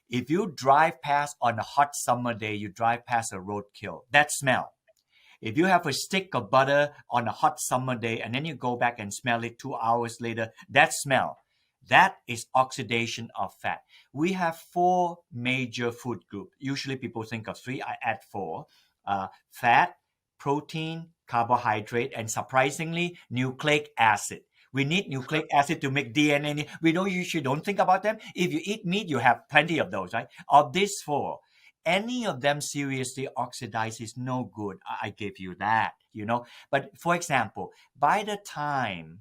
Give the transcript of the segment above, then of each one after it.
If you drive past on a hot summer day, you drive past a roadkill, that smell. If you have a stick of butter on a hot summer day and then you go back and smell it 2 hours later, that smell, that is oxidation of fat. We have four major food groups. Usually people think of three. I add four: fat, protein, carbohydrate, and surprisingly, nucleic acid. We need nucleic acid to make DNA. We don't usually don't think about them. If you eat meat, you have plenty of those, right? Of these four, any of them seriously oxidize is no good. I give you that, But for example, by the time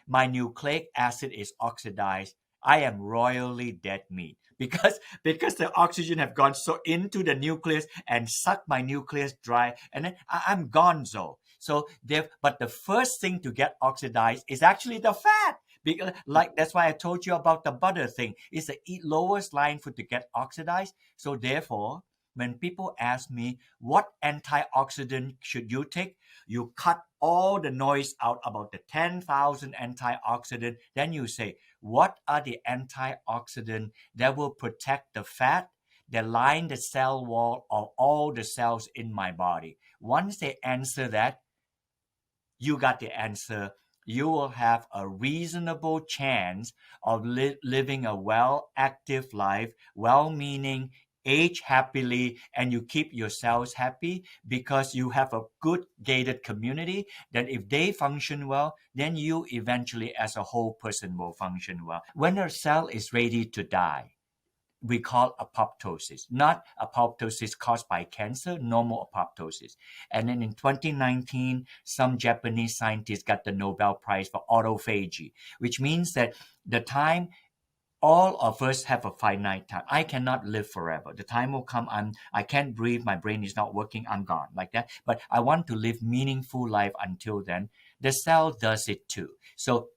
my nucleic acid is oxidized, I am royally dead meat because the oxygen have gone so into the nucleus and sucked my nucleus dry, and then I'm gonzo. So there, but the first thing to get oxidized is actually the fat. Because, like that's why I told you about the butter thing. It's the lowest line food to get oxidized. So therefore, when people ask me what antioxidant should you take, you cut all the noise out about the 10,000 antioxidant. Then you say, what are the antioxidant that will protect the fat that line the cell wall of all the cells in my body? Once they answer that, you got the answer. You will have a reasonable chance of living a well active life, well-meaning, age happily, and you keep yourselves happy because you have a good gated community. Then if they function well, then you eventually as a whole person will function well. When a cell is ready to die, we call apoptosis, not apoptosis caused by cancer, normal apoptosis. And then in 2019, some Japanese scientists got the Nobel Prize for autophagy, which means that the time all of us have a finite time. I cannot live forever. The time will come, I can't breathe, my brain is not working, I'm gone, like that. But I want to live meaningful life until then. The cell does it too. So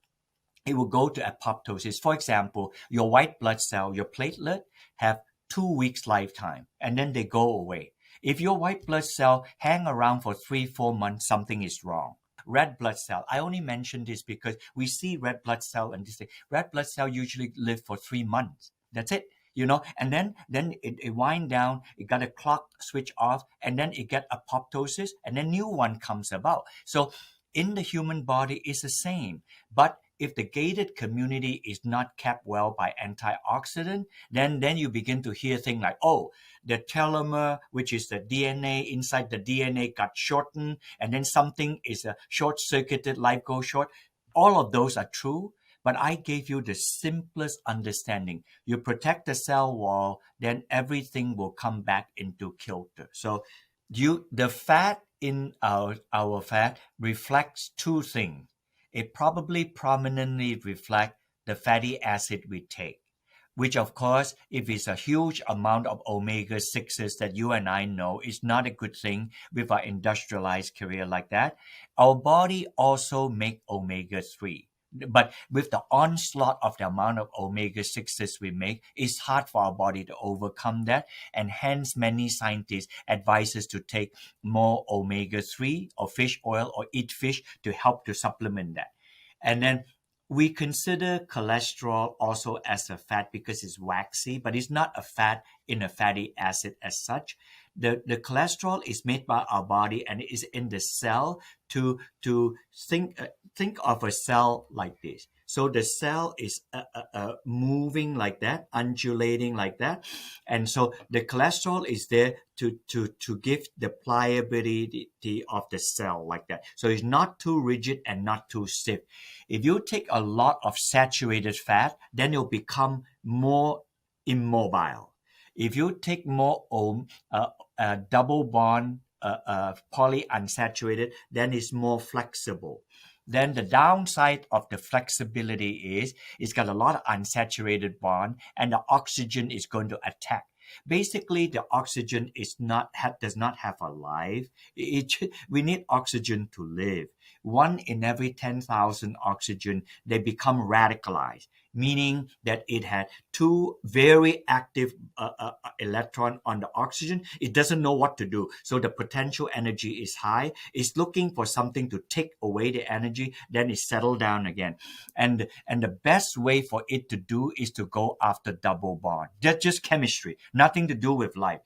it will go to apoptosis. For example, your white blood cell, your platelet, have 2 weeks lifetime, and then they go away. If your white blood cell hang around for 3-4 months, something is wrong. Red blood cell, I only mention this because we see red blood cell and this thing. Red blood cell usually live for 3 months. That's it. And then it wind down, it got a clock switch off, and then it get apoptosis, and then new one comes about. So in the human body, it's the same. But if the gated community is not kept well by antioxidant, then you begin to hear things like, oh, the telomere, which is the DNA, inside the DNA got shortened, and then something is a short-circuited, life goes short. All of those are true, but I gave you the simplest understanding. You protect the cell wall, then everything will come back into kilter. So the fat in our fat reflects two things. It probably prominently reflects the fatty acid we take, which of course, if it's a huge amount of omega-6s that you and I know is not a good thing with our industrialized career like that. Our body also make omega-3. But with the onslaught of the amount of omega-6s we make, it's hard for our body to overcome that. And hence, many scientists advise us to take more omega-3 or fish oil or eat fish to help to supplement that. And then we consider cholesterol also as a fat because it's waxy, but it's not a fat in a fatty acid as such. The cholesterol is made by our body and it is in the cell to think of a cell like this. So the cell is moving like that, undulating like that. And so the cholesterol is there to give the pliability of the cell like that. So it's not too rigid and not too stiff. If you take a lot of saturated fat, then it'll become more immobile. If you take more double bond polyunsaturated, then it's more flexible. Then the downside of the flexibility is it's got a lot of unsaturated bond and the oxygen is going to attack. Basically, the oxygen does not have a life. We need oxygen to live. 1 in every 10,000 oxygen, they become radicalized, meaning that it had two very active electron on the oxygen. It doesn't know what to do. So the potential energy is high. It's looking for something to take away the energy, then it settles down again. And the best way for it to do is to go after double bond. That's just chemistry, nothing to do with life.